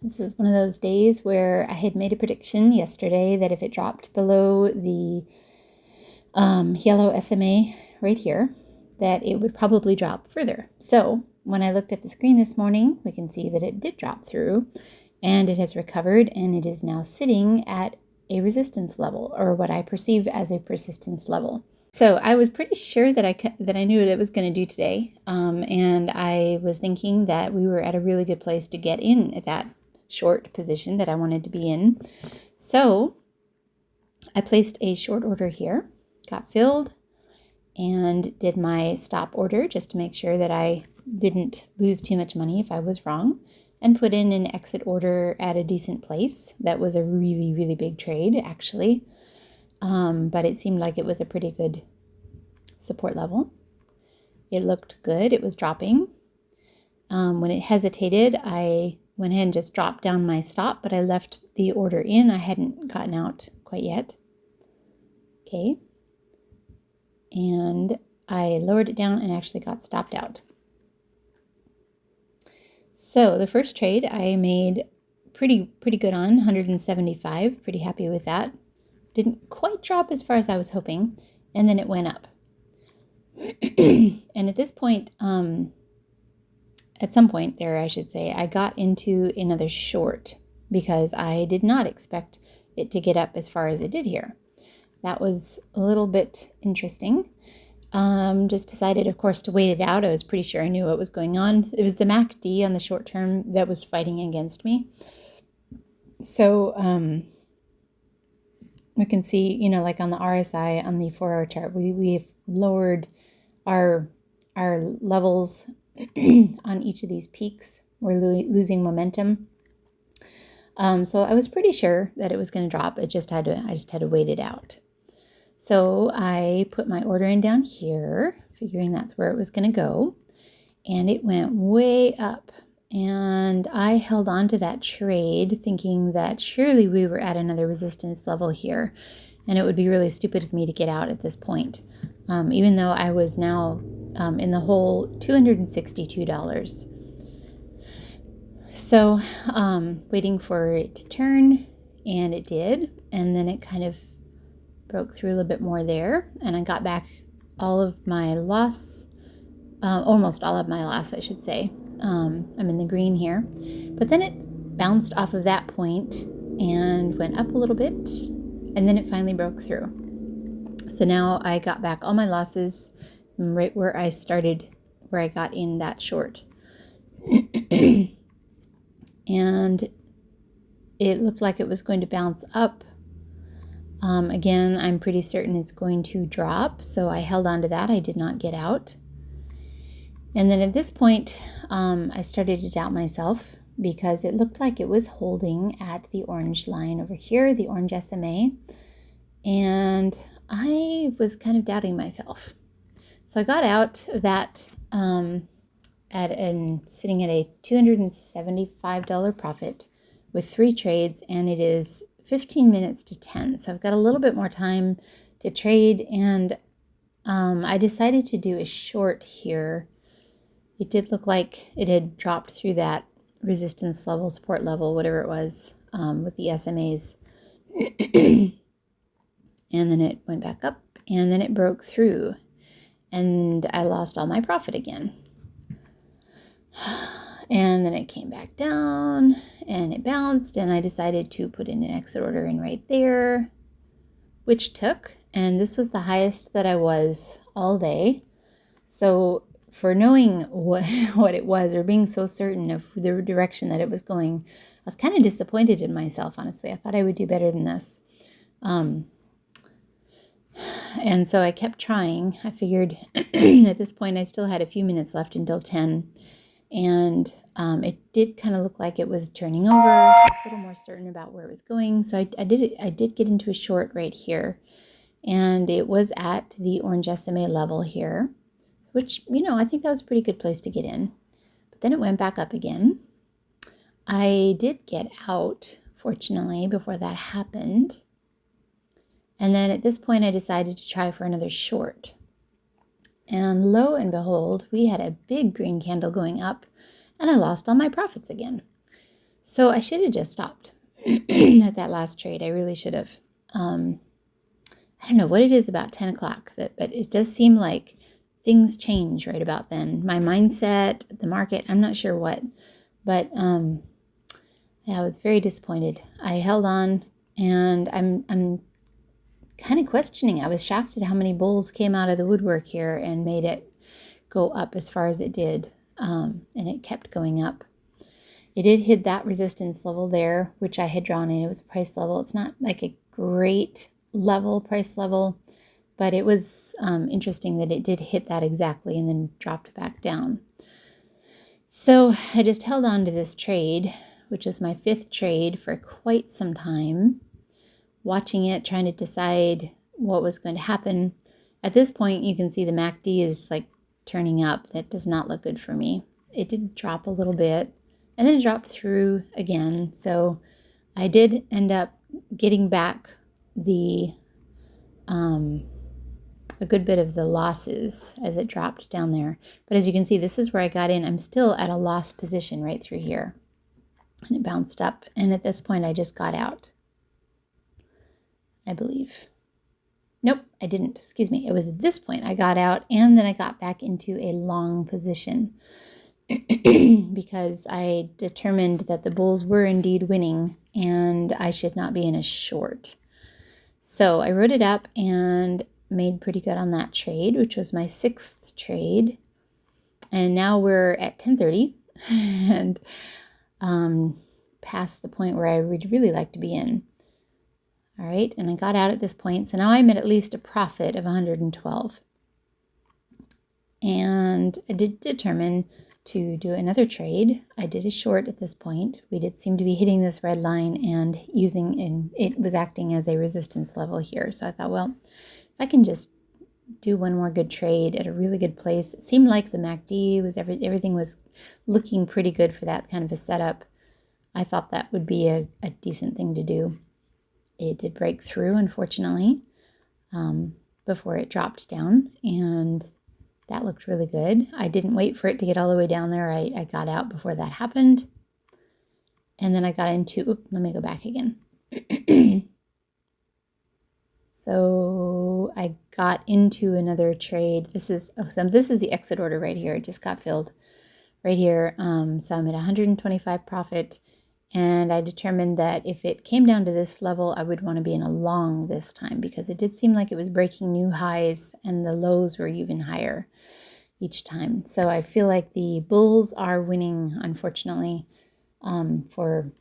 This is one of those days where I had made a prediction yesterday that if it dropped below the yellow SMA right here, that it would probably drop further. So when I looked at the screen this morning, we can see that it did drop through and it has recovered and it is now sitting at a resistance level, or what I perceive as a persistence level. So I was pretty sure that I knew what it was going to do today, and I was thinking that we were at a really good place to get in at that short position that I wanted to be in. So I placed a short order here, got filled, and did my stop order just to make sure that I didn't lose too much money if I was wrong, and put in an exit order at a decent place. That was a really, really big trade, actually. But it seemed like it was a pretty good support level. It looked good. It was dropping. When it hesitated, I went ahead and just dropped down my stop, but I left the order in. I hadn't gotten out quite yet. Okay. And I lowered it down and actually got stopped out. So the first trade I made pretty good on, 175. Pretty happy with that. Didn't quite drop as far as I was hoping, and then it went up. And at this point, at some point there, I should say, I got into another short because I did not expect it to get up as far as it did here. That was a little bit interesting. Just decided, of course, to wait it out. I was pretty sure I knew what was going on. It was the MACD on the short term that was fighting against me. So, we can see, like on the RSI, on the 4-hour chart, we've lowered our levels on each of these peaks. We're losing momentum. So I was pretty sure that it was going to drop. I just had to wait it out. So I put my order in down here, figuring that's where it was going to go, and it went way up. And I held on to that trade thinking that surely we were at another resistance level here, and it would be really stupid of me to get out at this point, even though I was now in the hole $262. So waiting for it to turn, and it did, and then it kind of broke through a little bit more there, and I got back all of my loss, almost all of my loss, I should say. I'm in the green here, but then it bounced off of that point and went up a little bit, and then it finally broke through. So now I got back all my losses right where I started, where I got in that short. And it looked like it was going to bounce up. Again, I'm pretty certain it's going to drop, so I held on to that. I did not get out. And then at this point, I started to doubt myself because it looked like it was holding at the orange line over here, the orange SMA, and I was kind of doubting myself. So I got out of that sitting at a $275 profit with 3 trades, and it is 15 minutes to 10. So I've got a little bit more time to trade, and I decided to do a short here. It did look like it had dropped through that resistance level, support level, whatever it was, with the SMAs. And then it went back up, and then it broke through, and I lost all my profit again. And then it came back down, and it bounced, and I decided to put in an exit order in right there, which took, and this was the highest that I was all day. So for knowing what it was, or being so certain of the direction that it was going, I was kind of disappointed in myself, honestly. I thought I would do better than this. And so I kept trying. I figured at this point I still had a few minutes left until 10. And it did kind of look like it was turning over. I was a little more certain about where it was going. So I did get into a short right here. And it was at the orange SMA level here, which, I think that was a pretty good place to get in. But then it went back up again. I did get out, fortunately, before that happened. And then at this point, I decided to try for another short. And lo and behold, we had a big green candle going up, and I lost all my profits again. So I should have just stopped at that last trade. I really should have. I don't know what it is about 10 o'clock, but it does seem like things change right about then. My mindset, the market, I'm not sure what. But yeah, I was very disappointed. I held on, and I'm kind of questioning. I was shocked at how many bulls came out of the woodwork here and made it go up as far as it did. And it kept going up. It did hit that resistance level there, which I had drawn in. It was a price level. It's not like a great price level, but it was interesting that it did hit that exactly and then dropped back down. So I just held on to this trade, which is my 5th trade, for quite some time, watching it, trying to decide what was going to happen. At this point, you can see the MACD is like turning up. That does not look good for me. It did drop a little bit, and then it dropped through again. So I did end up getting back a good bit of the losses as it dropped down there. But as you can see, this is where I got in. I'm still at a loss position right through here. And it bounced up. And at this point, I just got out, I believe. Nope, I didn't. Excuse me. It was at this point I got out, and then I got back into a long position because I determined that the bulls were indeed winning and I should not be in a short. So I wrote it up and made pretty good on that trade, which was my 6th trade. And now we're at 10:30 and past the point where I would really like to be in. All right, and I got out at this point, so now I'm at least a profit of 112. And I did determine to do another trade. I did a short at this point. We did seem to be hitting this red line and it was acting as a resistance level here. So I thought, well, if I can just do one more good trade at a really good place. It seemed like the MACD was everything was looking pretty good for that kind of a setup. I thought that would be a decent thing to do. It did break through, unfortunately, before it dropped down, and that looked really good. I didn't wait for it to get all the way down there. I got out before that happened. And then I got into, let me go back again. So I got into another trade. This is the exit order right here. It just got filled right here. So I'm at 125 profit. And I determined that if it came down to this level, I would want to be in a long this time because it did seem like it was breaking new highs and the lows were even higher each time. So I feel like the bulls are winning, unfortunately, for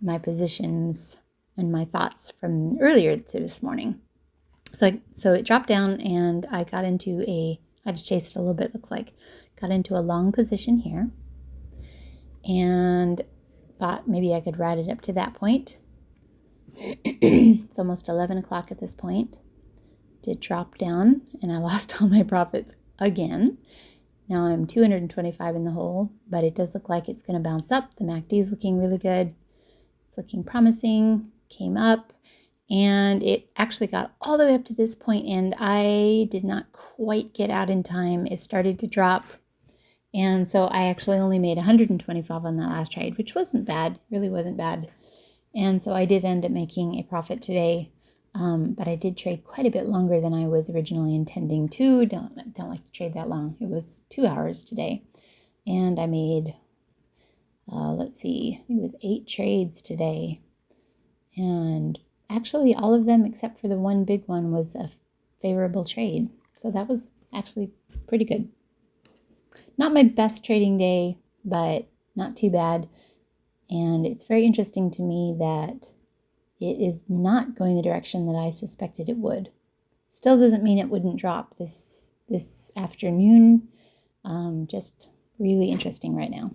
my positions and my thoughts from earlier to this morning. So it dropped down and I got into I had to chase it a little bit, looks like. Got into a long position here and thought maybe I could ride it up to that point. It's almost 11 o'clock at this point. Did drop down and I lost all my profits again. Now I'm 225 in the hole, but it does look like it's going to bounce up. The MACD is looking really good. It's looking promising. Came up and it actually got all the way up to this point and I did not quite get out in time. It started to drop. And so I actually only made 125 on that last trade, which wasn't bad, really wasn't bad. And so I did end up making a profit today, but I did trade quite a bit longer than I was originally intending to. Don't like to trade that long. It was 2 hours today. And I made, let's see, I think it was 8 trades today. And actually all of them except for the one big one was a favorable trade. So that was actually pretty good. Not my best trading day, but not too bad. And it's very interesting to me that it is not going the direction that I suspected it would. Still doesn't mean it wouldn't drop this afternoon. Just really interesting right now.